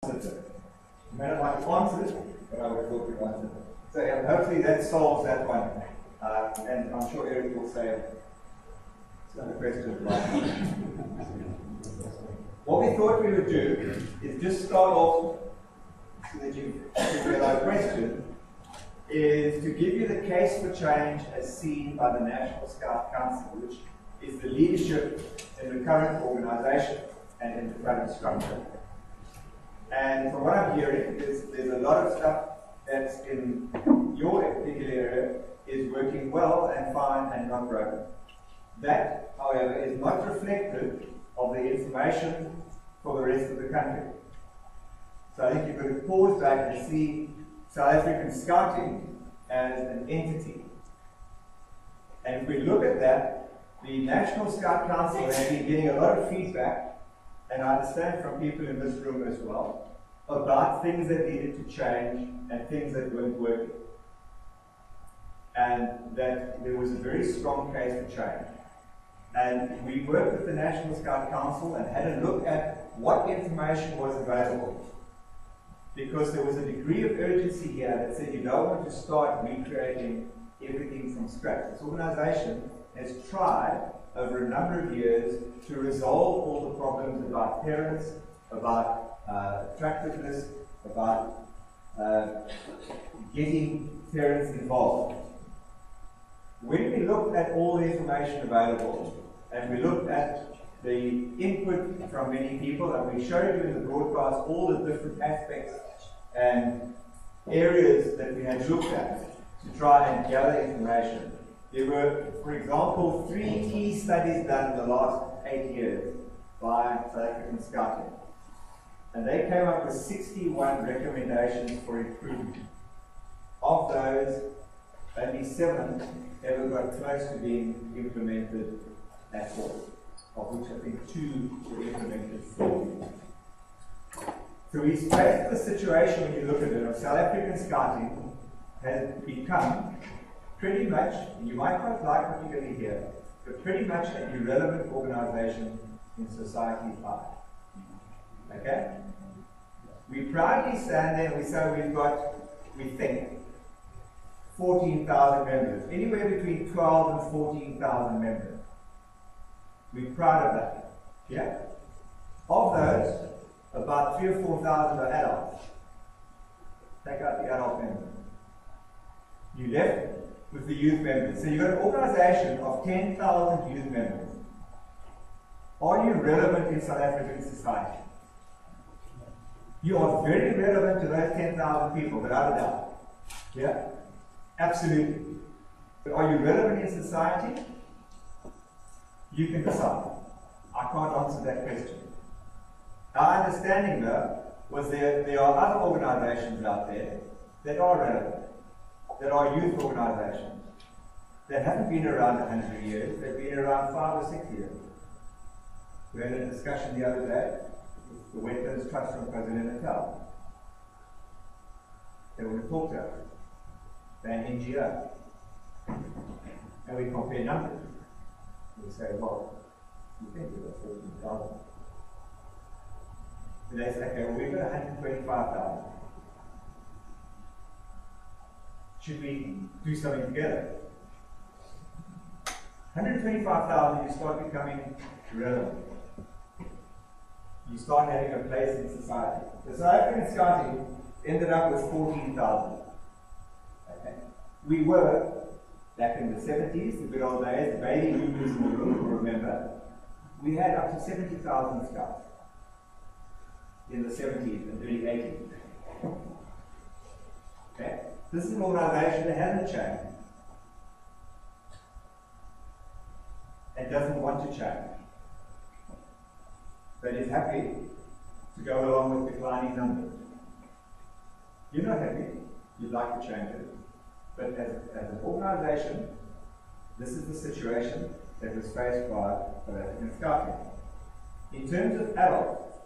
You may not like to answer it, but I would thought we'd answer it. So yeah, hopefully that solves that one. And I'm sure Eric will say it's not a question of life. What we thought we would do is just start off so that you get our question, is to give you the case for change as seen by the National Scout Council, which is the leadership in the current organisation and in the current structure. And from what I'm hearing, there's a lot of stuff that's in your particular area is working well and fine and not broken. That, however, is not reflective of the information for the rest of the country. So I think you've got to pause back and see South African Scouting as an entity. And if we look at that, the National Scout Council has been getting a lot of feedback, and I understand from people in this room as well, about things that needed to change and things that weren't working. And that there was a very strong case for change. And we worked with the National Scout Council and had a look at what information was available. Because there was a degree of urgency here that said you don't want to start recreating everything from scratch. This organisation has tried over a number of years to resolve all the problems about parents, about attractiveness, about getting parents involved. When we looked at all the information available, and we looked at the input from many people, and we showed you in the broadcast all the different aspects and areas that we had looked at to try and gather information. There were, for example, 3 key studies done in the last 8 years by South African Scouting. And they came up with 61 recommendations for improvement. Of those, only 7 ever got close to being implemented at all, of which I think 2 were implemented fully. So we faced the situation, when you look at it, of South African Scouting has become pretty much, and you might not like what you're going to hear, but pretty much an irrelevant organisation in society's eye. Okay? We proudly stand there and we say we've got, we think, 14,000 members, anywhere between 12 and 14,000 members. We're proud of that. Yeah? Of those, about 3,000 or 4,000 are adults. Take out the adult members. You left with the youth members. So you've got an organisation of 10,000 youth members. Are you relevant in South African society? You are very relevant to those 10,000 people, without a doubt. Yeah? Absolutely. But are you relevant in society? You can decide. I can't answer that question. Our understanding, though, was there are other organizations out there that are relevant, that are youth organizations, that haven't been around 100 years, they've been around 5 or 6 years. We had a discussion the other day with the Wetlands Trust from KwaZulu-Natal. They want to talk to us. They're an NGO. And we compare numbers. We say, well, you think we've got 14,000. And they say, okay, well, we've got 125,000. Should we do something together? 125,000, you start becoming relevant. You start having a place in society. The South African Scouting ended up with 14,000. Okay. We were, back in the 70s, the good old days, the baby boomers in the room will remember, we had up to 70,000 scouts in the 70s and early 80s. Okay? This is an organisation that hasn't changed and doesn't want to change, but is happy to go along with declining numbers. You're not happy, you'd like to change it, but as an organisation, this is the situation that was faced by South African Scouting. In terms of adults,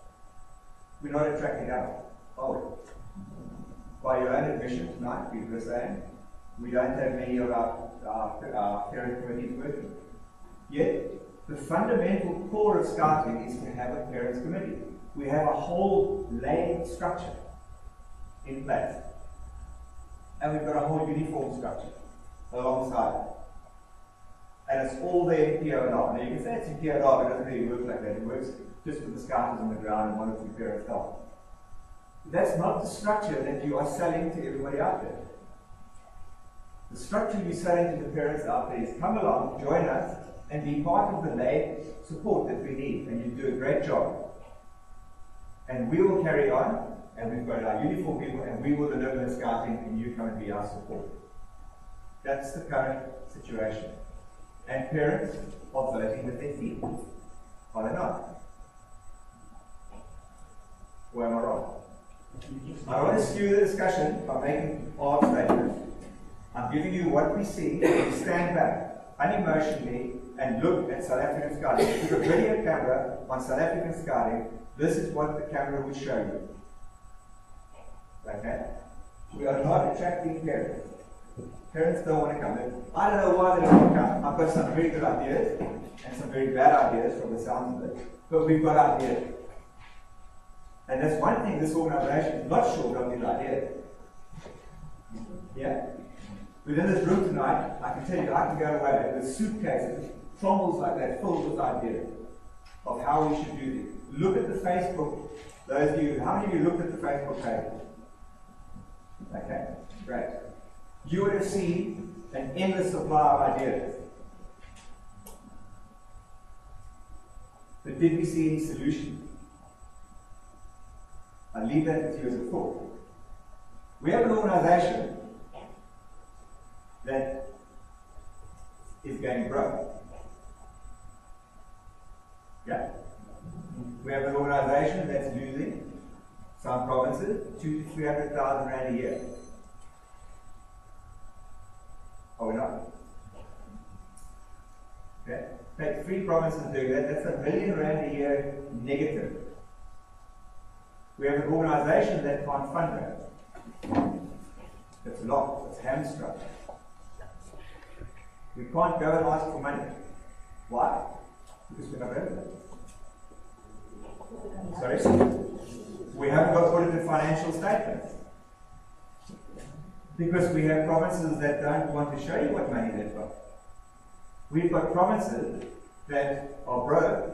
we're not attracting adults, are we? By your own admission tonight, people were saying, we don't have many of our parent committees working. Yet, the fundamental core of Scouting is to have a parents committee. we have a whole laid structure in place. And we've got a whole uniform structure alongside it. And it's all there in POR. Now you can say it's in POR, but it doesn't really work like that. It works just with the scouters on the ground and one or two parents help. That's not the structure that you are selling to everybody out there. The structure you're selling to the parents out there is come along, join us, and be part of the laid support that we need. And you do a great job. And we will carry on, and we've got our uniform people, and we will deliver the scouting, and you come and be our support. That's the current situation. And parents are voting with their feet. Are they not? Or am I wrong? I don't want to skew the discussion by making odd statements. I'm giving you what we see, and we stand back unemotionally and look at South African scouting. If you put a video camera on South African scouting, this is what the camera would show you. Okay? We are not attracting parents. Parents don't want to come in. I don't know why they don't want to come. I've got some very good ideas and some very bad ideas from the sounds of it. But we've got ideas. And that's one thing this organization is not short of, these ideas. Yeah? Within this room tonight, I can tell you I can go away with suitcases, trommels like that, filled with ideas of how we should do this. Look at the Facebook. Those of you, how many of you looked at the Facebook page? Okay, great. You would have seen an endless supply of ideas. But did we see any solution? I'll leave that with you as a thought. We have an organization that is going broke. Yeah? We have an organization that's losing some provinces 200,000 to 300,000 rand a year. Are we not? Okay. Take 3 provinces doing that, that's R1 million a year negative. We have an organization that can't fundraise. It's locked, it's hamstrung. We can't go and ask for money. Why? Because we're not relevant. Sorry? We haven't got audited financial statements. Because we have provinces that don't want to show you what money they've got. We've got provinces that are broke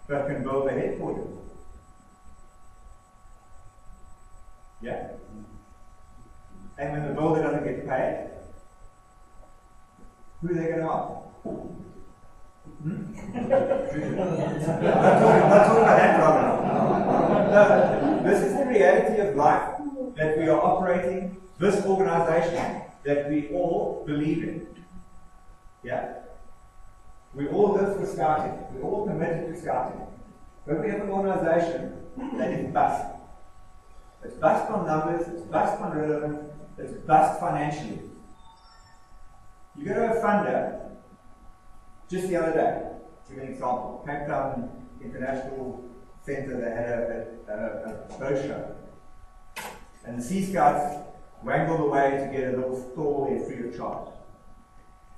but can build their headquarters. Yeah? And when the builder doesn't get paid, who are they going to ask? I'm not talking about that problem. No, this is the reality of life that we are operating, this organization that we all believe in. Yeah? We all live for scouting. We're all committed to scouting. But we have an organization that is bust. It's bust on numbers, it's bust on relevance, it's bust financially. You go to a funder just the other day, to give an example, Cape Town International Centre, they had a boat show. And the Sea Scouts wangled away to get a little stall there free of charge.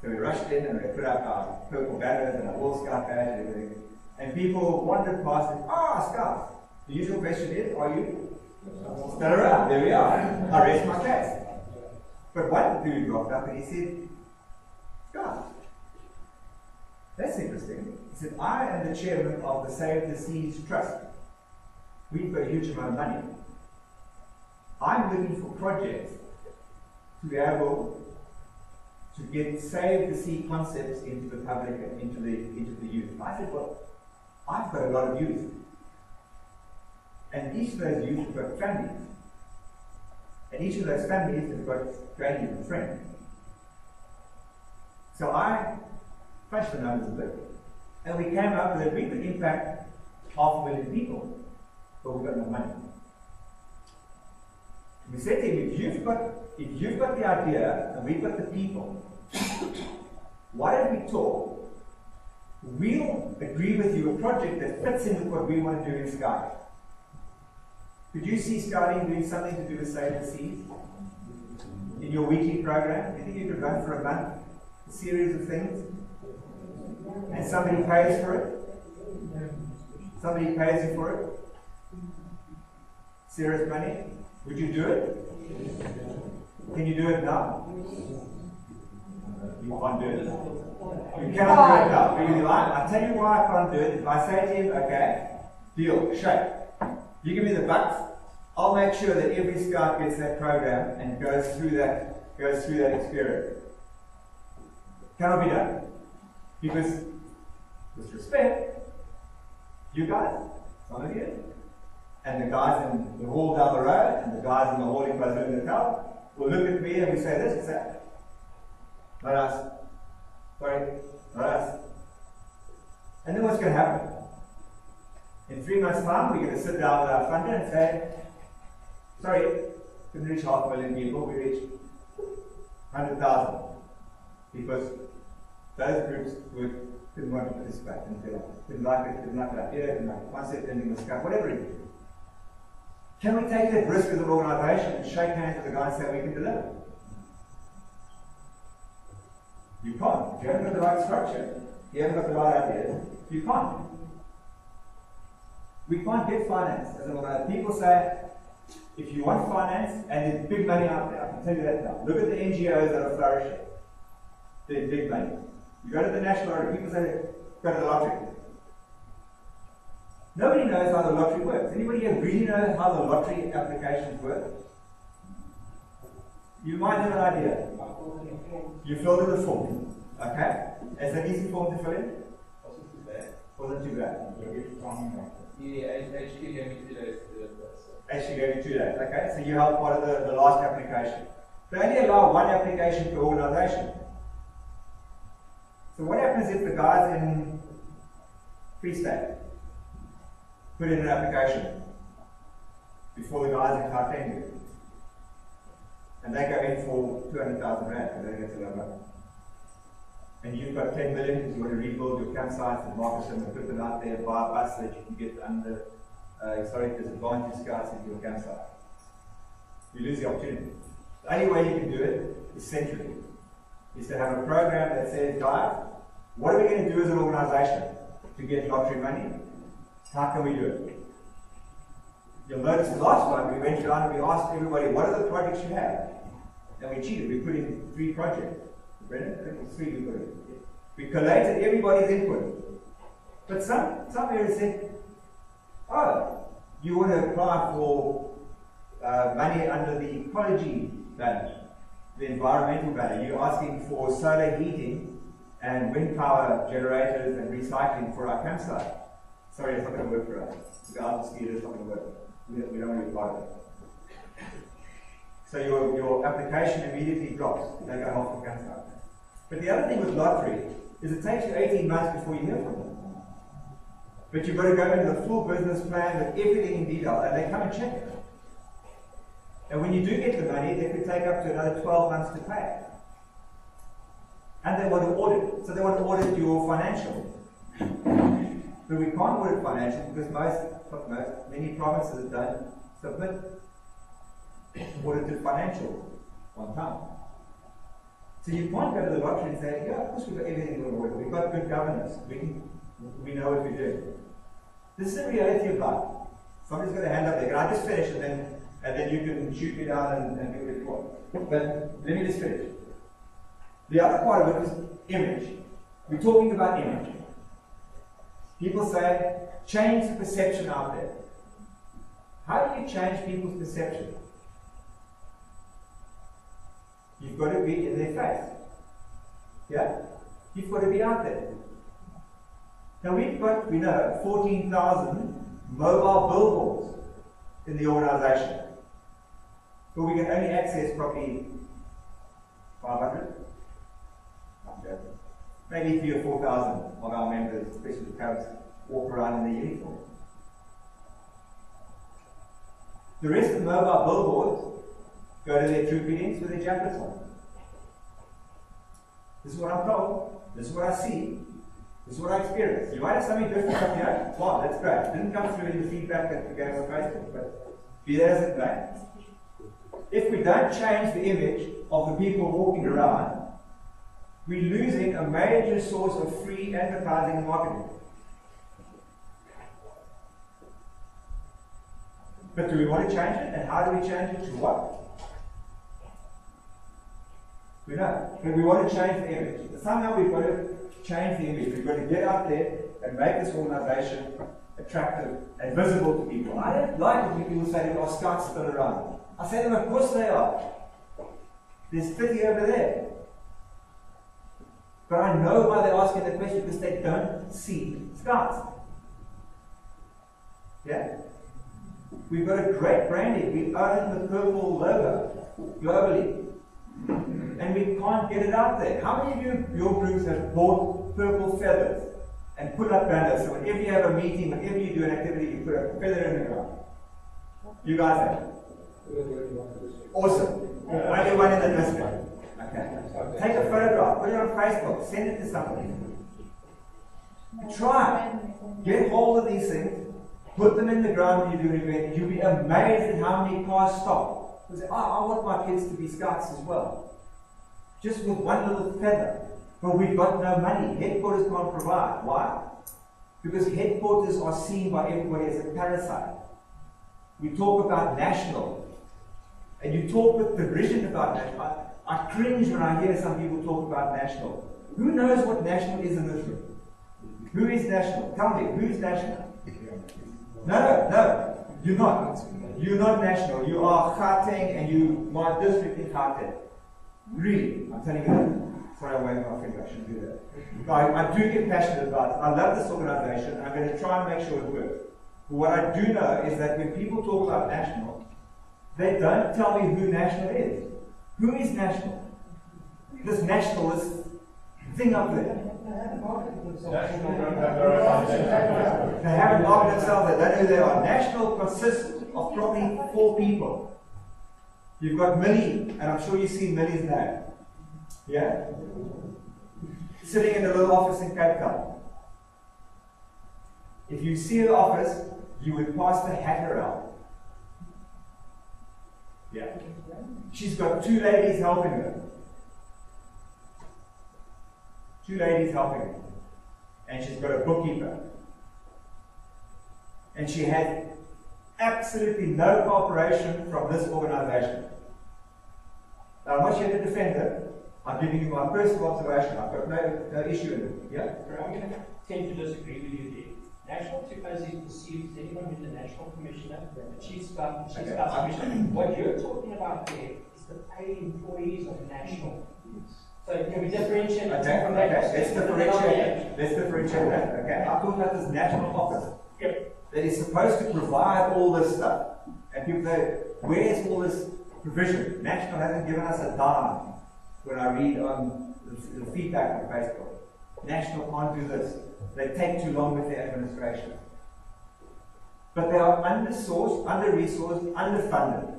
So we rushed in and we put up our purple banners and our World Scout badge and everything. And people wandered past and, Scouts. The usual question is, are you still around? There we are. I rest my case. But one dude walked up and he said, Scouts. That's interesting. He said, I am the chairman of the Save the Seas Trust. We've got a huge amount of money. I'm looking for projects to be able to get Save the Sea concepts into the public and into the youth. I said, well, I've got a lot of youth. And each of those youth have got families. And each of those families have got grannies and friends. So I crunched the numbers a bit. And we came up with that we could impact 500,000 people, but we've got no money. We said to him, if you've got the idea and we've got the people, why don't we talk? We'll agree with you a project that fits in with what we want to do in Scouting. Could you see Scouting doing something to do with Save the Seas? In your weekly program? Do you think you could run for a month a series of things? And somebody pays for it? Somebody pays you for it? serious money? Would you do it? Can you do it now? You can't do it. You cannot do it now. Really, I'll tell you why I can't do it. If I say to him, okay, deal, shake. You give me the bucks, I'll make sure that every scout gets that program and goes through that experience. Cannot be done. Because, with respect, you guys, some of you, and the guys in the hall down the road, and the guys in the hall in KwaZulu-Natal, will look at me and we say this and say, not us. Sorry, not us. And then what's going to happen? In 3 months' time, we're going to sit down with our funder and say, sorry, couldn't reach 500,000 people, we reached 100,000. Because those groups didn't want to participate, didn't like it, didn't like the idea, didn't like the concept, didn't like the scope, whatever it is. Can we take that risk as an organisation and shake hands with the guy and say we can deliver? You can't. If you haven't got the right structure, you haven't got the right ideas, you can't. We can't get finance as an organisation. People say, if you want finance, and there's big money out there, I can tell you that now. Look at the NGOs that are flourishing. There's big money. You go to the national lottery, people say, go to the lottery. Nobody knows how the lottery works. Anybody here really know how the lottery applications work? You might have an idea. You filled in the form. Okay? Is that easy form to fill in? Wasn't too bad. Wasn't too bad. Yeah, HQ gave me 2 days to do it. HQ gave you 2 days. Okay? So you held part of the last application. They only allow 1 application per organisation. So what happens if the guys in Free State put in an application before the guys in Gauteng do? And they go in for 200,000 rand because they get to low. And you've got 10 million because you want to rebuild your campsites and market them and put them out there, buy a bus so that you can get under historic disadvantage scouts into your campsite. You lose the opportunity. The only way you can do it is centrally. Is to have a program that says, guys, what are we going to do as an organisation to get lottery money? How can we do it? You'll notice the last one, we went around and we asked everybody, what are the projects you have? And we cheated, we put in 3 projects. Brendan, I think it was 3 we put in. We collated everybody's input. But some areas said, oh, you want to apply for money under the ecology banner, the environmental banner. You're asking for solar heating and wind power generators and recycling for our campsite. Sorry, it's not going to work for us. The guys will ski, it's not going to work. We don't want to be part of it. So your application immediately drops. They go half the campsite. But the other thing with lottery is it takes you 18 months before you hear from them. But you've got to go into the full business plan with everything in detail, and they come and check it. And when you do get the money, they could take up to another 12 months to pay. And they want to audit. So they want to audit your financial. But we can't audit financial because many provinces don't submit audited financial on time. So you can't go to the lottery and say, yeah, of course we've got everything in order. We've got good governance. We know what we're doing. This is the reality of life. Somebody's got a hand up there. Can I just finish and then you can shoot me down and do what you want. But let me just finish. The other part of it is image. We're talking about image. People say, change the perception out there. How do you change people's perception? You've got to be in their face. Yeah? You've got to be out there. Now we know 14,000 mobile billboards in the organisation. But we can only access probably 500. Maybe 3,000 or 4,000 of our members, especially the Cubs, walk around in their uniform. The rest of the mobile billboards go to their troop meetings with their jackets on. This is what I'm told. This is what I see. This is what I experience. You might have something different up here. Wow, that's great. It didn't come through in the feedback that we gave on Facebook, but be that as it may. If we don't change the image of the people walking around, we're losing a major source of free advertising and marketing. But do we want to change it? And how do we change it? To what? We know. But we want to change the image. Somehow we've got to change the image. We've got to get out there and make this organisation attractive and visible to people. I don't like it when people say, "Are Scouts still around?" I say to them, of course they are. There's 50 over there. But I know why they're asking the question, because they don't see Scouts. Yeah? We've got a great branding. We own the purple logo globally. And we can't get it out there. How many of your groups have bought purple feathers and put up banners so whenever you have a meeting, whenever you do an activity, you put a feather in the ground? You guys have. Awesome. Only one in the district. Okay. Take a photograph, put it on Facebook, send it to somebody. Try. Get hold of these things, put them in the ground when you do an event. You'll be amazed at how many cars stop. You say, "Oh, I want my kids to be Scouts as well." Just with one little feather. But we've got no money. Headquarters can't provide. Why? Because headquarters are seen by everybody as a parasite. We talk about national. And you talk with derision about national. I cringe when I hear some people talk about national. Who knows what national is in this room? Who is national? Tell me, who is national? No, you're not. You're not national. You are Gauteng and you, my district in Gauteng. Really, I'm telling you that. Sorry, I'm waving my finger, I shouldn't do that. I do get passionate about it. I love this organisation and I'm going to try and make sure it works. But what I do know is that when people talk about national, they don't tell me who national is. Who is national? This nationalist thing up there. They haven't marketed themselves, they don't know who they are. National consists of probably 4 people. You've got Millie, and I'm sure you've seen Millie's name. Yeah? Sitting in a little office in Cape Town. If you see her office, you would pass the hat around. Yeah. She's got 2 ladies helping her. 2 ladies helping her. And she's got a bookkeeper. And she had absolutely no cooperation from this organisation. Now, I'm not here to defend her. I'm giving you my personal observation. I've got no issue in it. Yeah? I'm going to tend to disagree with you there. National to us is perceived as anyone who's a national commissioner, the chief staff, the chief staff commissioner. What you're talking about there is the paid employees of national. So can we differentiate? Okay. Let's differentiate that. Okay. I'm talking about this national office. Yep. That is supposed to provide all this stuff. And people say, where's all this provision? National hasn't given us a dime when I read on the feedback on Facebook. National can't do this. They take too long with their administration. But they are under-sourced, under-resourced, underfunded.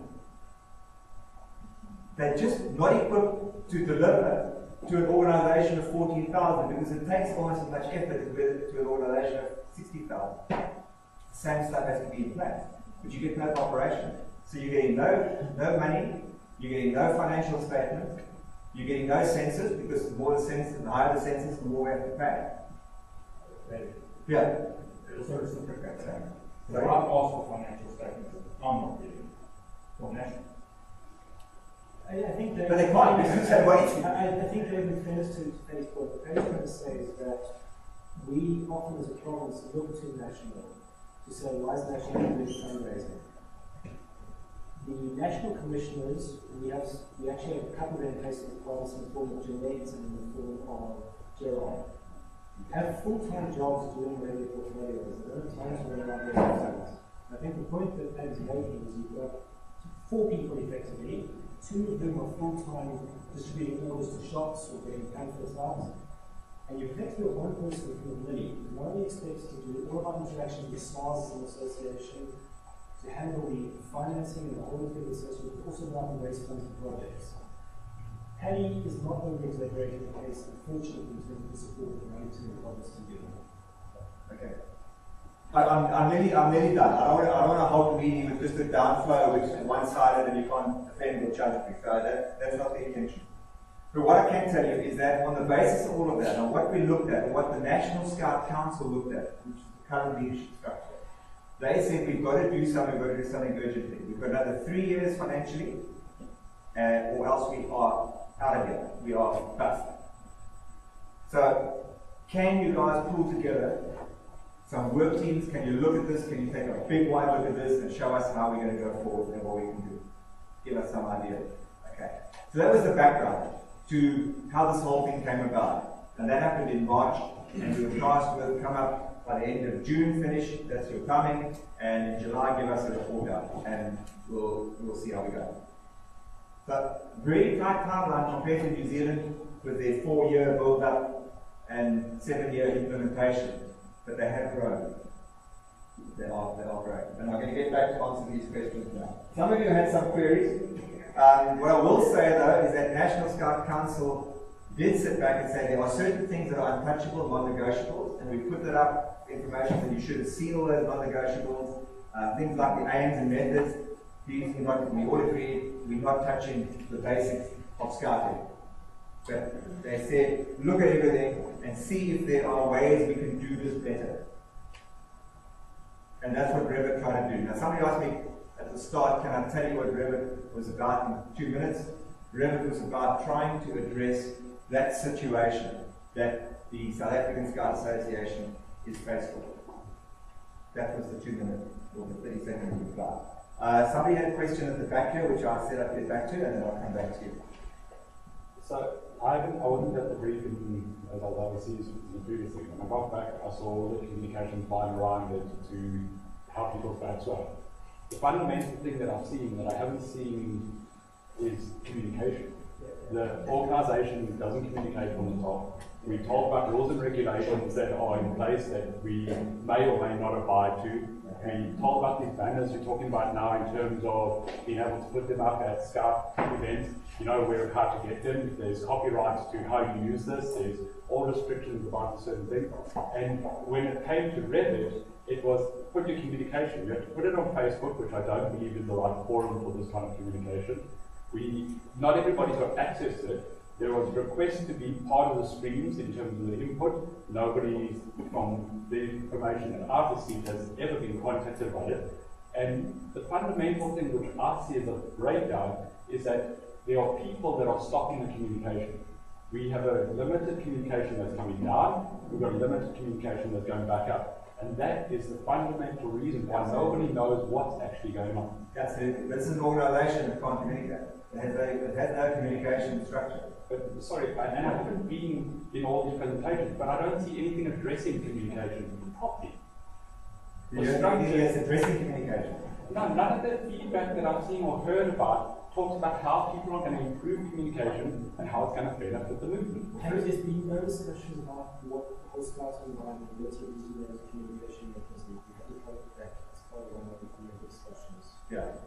They're just not equipped to deliver to an organisation of 14,000 because it takes almost as much effort to an organisation of 60,000. The same stuff has to be in place, but you get no cooperation. So you're getting no money, you're getting no financial statements, you're getting no census because the more the census, the higher the census, the more we have to pay. Yeah. Also reciprocate. So I've asked for financial statements. I'm not getting for national. I think but they can't because you said wait. I think in fairness to Facebook, what I'm trying to say is that we often as a province look to national to say why is national doing fundraising. The national commissioners, we actually have a couple of them in place in the province in the form of Jeanette and in the form of Gerard. Have full-time jobs doing Revit portfolios. There are times when they're not doing things. I think the point that Dave's making is you've got 4 people effectively. 2 of them are full-time distributing orders to shops or getting pamphlets out. And you effectively have 1 person from the million who only expects to do all of our interactions with SMARS as an association, to handle the financing and the whole thing associated, but also about the raise funds for projects. Paddy is not over-exaggerating the case, unfortunately, in terms of the support that we're to the province to do. Okay. I'm nearly done. I don't want to hold the meeting with just a downflow which is one-sided and you can't defend or judge me. So that's not the intention. But what I can tell you is that on the basis of all of that, on what we looked at, and what the National Scout Council looked at, which is the current leadership structure, They said we've got to do something urgently. We've got another 3 years financially, or else we are out of here. We are bust. So, can you guys pull together some work teams? Can you look at this? Can you take a big wide look at this and show us how we're going to go forward and what we can do? Give us some idea. Okay. So that was the background to how this whole thing came about. And that happened in March, and we were tasked with come up by the end of June, finish, that's your timing, and in July give us a report out, and we'll see how we go. So, very tight timeline compared to New Zealand with their 4-year build-up and 7-year implementation, but they have grown. They are growing. And I'm going to get back to answer these questions now. Some of you had some queries. What I will say though is that National Scout Council did sit back and say there are certain things that are untouchable, non-negotiables, and we put that up, information that you should have seen all those non-negotiables, things like the aims and methods. These we all agree we're not touching the basics of scouting. But they said, look at everything and see if there are ways we can do this better. And that's what Revit tried to do. Now somebody asked me at the start, can I tell you what Revit was about in 2 minutes? Revit was about trying to address that situation that the South African Scout Association is faced with. That was the 2-minute or the 30-second reply. Somebody had a question at the back here, which I said I'd get back to, and then I'll come back to you. So I wasn't at the briefing as I was overseas in the previous thing. When I got back, I saw all the communication flying around it to help people back. So the fundamental thing that I've seen that I haven't seen is communication. The organisation doesn't communicate from the top. We talk about rules and regulations that are in place that we may or may not abide to. We talk about these banners you're talking about now in terms of being able to put them up at Scout events. You know how to get them. There's copyrights to how you use this. There's all restrictions about a certain thing. And when it came to Revit, it was put your communication. You have to put it on Facebook, which I don't believe is the right forum for this kind of communication. Not everybody's got access to it. There was a request to be part of the streams in terms of the input. Nobody from the information that I've received has ever been contacted about it. And the fundamental thing which I see as a breakdown is that there are people that are stopping the communication. We have a limited communication that's coming down. We've got a limited communication that's going back up. And that is the fundamental reason why nobody knows what's actually going on. That's it. This is an organisation that can't communicate. It has no communication structure. But sorry, and I haven't been in all these presentations, but I don't see anything addressing communication properly. It's addressing communication. No, none of the feedback that I've seen or heard about talks about how people are going to improve communication and how it's going to benefit the movement. Have there been no discussions about what Coast Guards and environmental using as a communication mechanism? We have to cover that as part of one of the discussions. Yeah.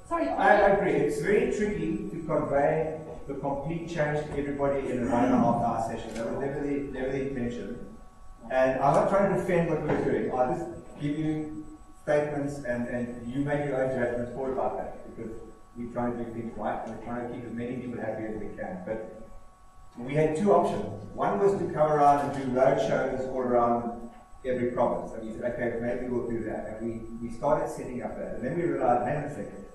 Sorry. I agree. It's very tricky to convey the complete change to everybody in a 1.5-hour session. That was never the intention. And I'm not trying to defend what we're doing. I'll just give you statements and you make your own judgment call about that, because we're trying to do things right and we're trying to keep as many people happy as we can. But we had 2 options. One was to come around and do road shows all around every province. And we said, okay, maybe we'll do that. And we started setting up that. And then we realized, hang on a second,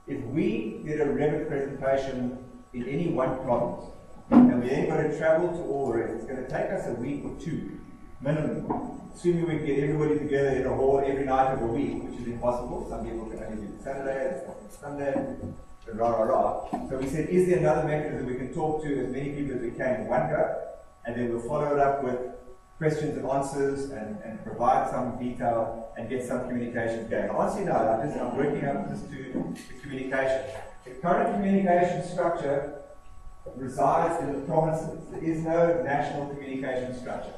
if we did a Revit presentation in any one province, and we then got to travel to all the rest, it's going to take us a week or 2, minimum. Assuming we can get everybody together in a hall every night of the week, which is impossible. Some people can only do Saturday, Sunday, and rah, rah, rah. So we said, is there another mechanism we can talk to as many people as we can in one go? And then we'll follow it up with questions and answers and provide some detail and get some communication going. Honestly, no, I'm working up this to communication. The current communication structure resides in the provinces. There is no national communication structure.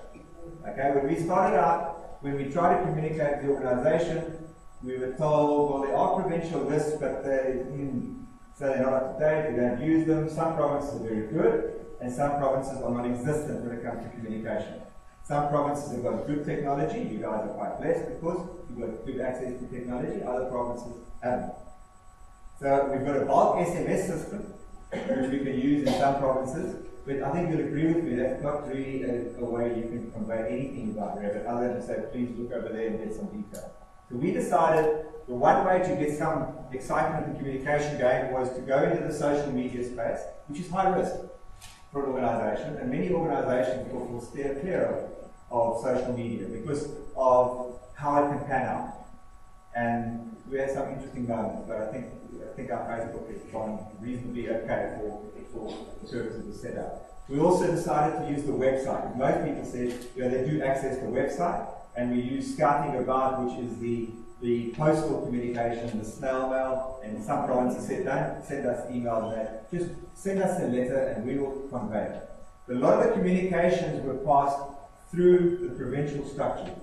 Okay, when we started out, when we tried to communicate with the organisation, we were told, well, there are provincial lists, but so they're not up to date, we don't use them. Some provinces are very good, and some provinces are non-existent when it comes to communication. Some provinces have got good technology. You guys are quite blessed because you've got good access to technology. Other provinces haven't. So we've got a bulk SMS system, which we can use in some provinces, But I think you'll agree with me, that's not really a way you can convey anything about Revit, other than to say, please look over there and get some detail. So we decided the one way to get some excitement and communication going was to go into the social media space, which is high risk for an organization, and many organizations will steer clear of social media because of how it can pan out. And we had some interesting moments, but I think our Facebook is gone reasonably okay for the services we set up. We also decided to use the website. Most people said, they do access the website, and we use Scouting About, which is the postal communication, the snail mail, and some provinces said, don't send us emails, just send us a letter and we will convey it. A lot of the communications were passed through the provincial structure,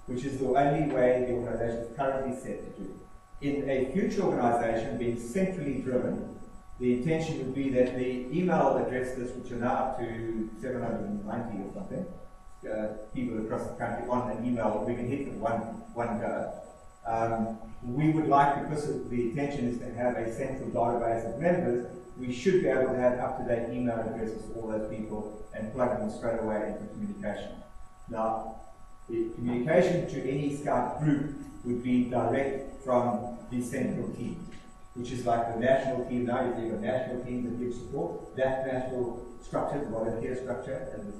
which is the only way the organization is currently set to do. In a future organization being centrally driven, the intention would be that the email address lists, which are now up to 790 or something, people across the country on an email, we can hit with one go. We would like, because the intention is to have a central database of members, we should be able to have up-to-date email addresses for all those people and plug them straight away into communication. Now, the communication to any Scout group would be direct from the central team, which is like the national team now. If you have a national team that gives support, that national structure, the volunteer structure, and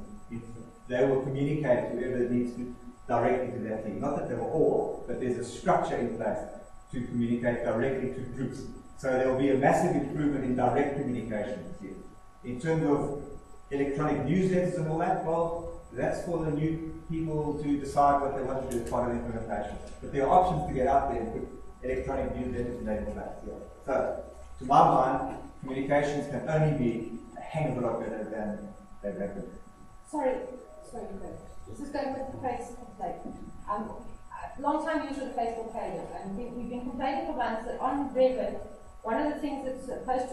they will communicate to whoever needs to directly to that team. Not that they were all, but there's a structure in place to communicate directly to groups. So there will be a massive improvement in direct communication with you. In terms of electronic newsletters and all that, well, that's for the new people to decide what they want to do as part of the implementation. But there are options to get out there and put electronic newsletters and enable that. Yeah. So, to my mind, communications can only be a hang of a lot better than Revit. Sorry, this is going with the Facebook page. Long time user of the Facebook page, and we've been complaining for months that on Revit, one of the things that's supposed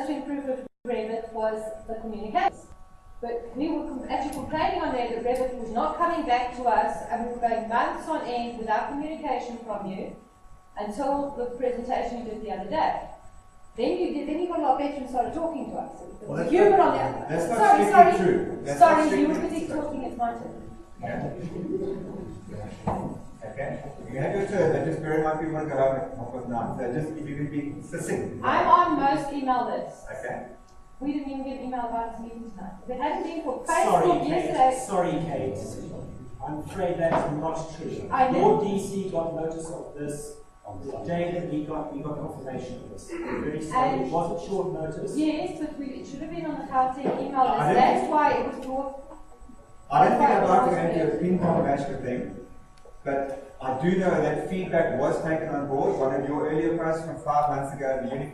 to improve with Revit was the communication. But we were actually complaining on there that Revit was not coming back to us, and we were going months on end without communication from you until the presentation you did the other day. Then you got a lot better and started talking to us. Well, You were on there. That's not strictly true. That's not Sorry, you strictly were busy true. talking at my turn. Okay. You have your turn, but just bear in mind people want to go home at 9:30. So just if you can be succinct. I'm on most email lists. Okay. We didn't even get an email about this meeting tonight. If it hadn't been for Sorry, Facebook yesterday, Sorry, Kate. I'm afraid that's not true. I know. Your DC got notice of this the day that we got confirmation of this. I'm very sorry. It wasn't short notice. yes, but it should have been on the Gauteng email list. I don't That's think- why it was brought. I don't think I'd like to go into a ping-pong match with thing, but I do know that feedback was taken on board. One of your earlier posts from 5 months ago, the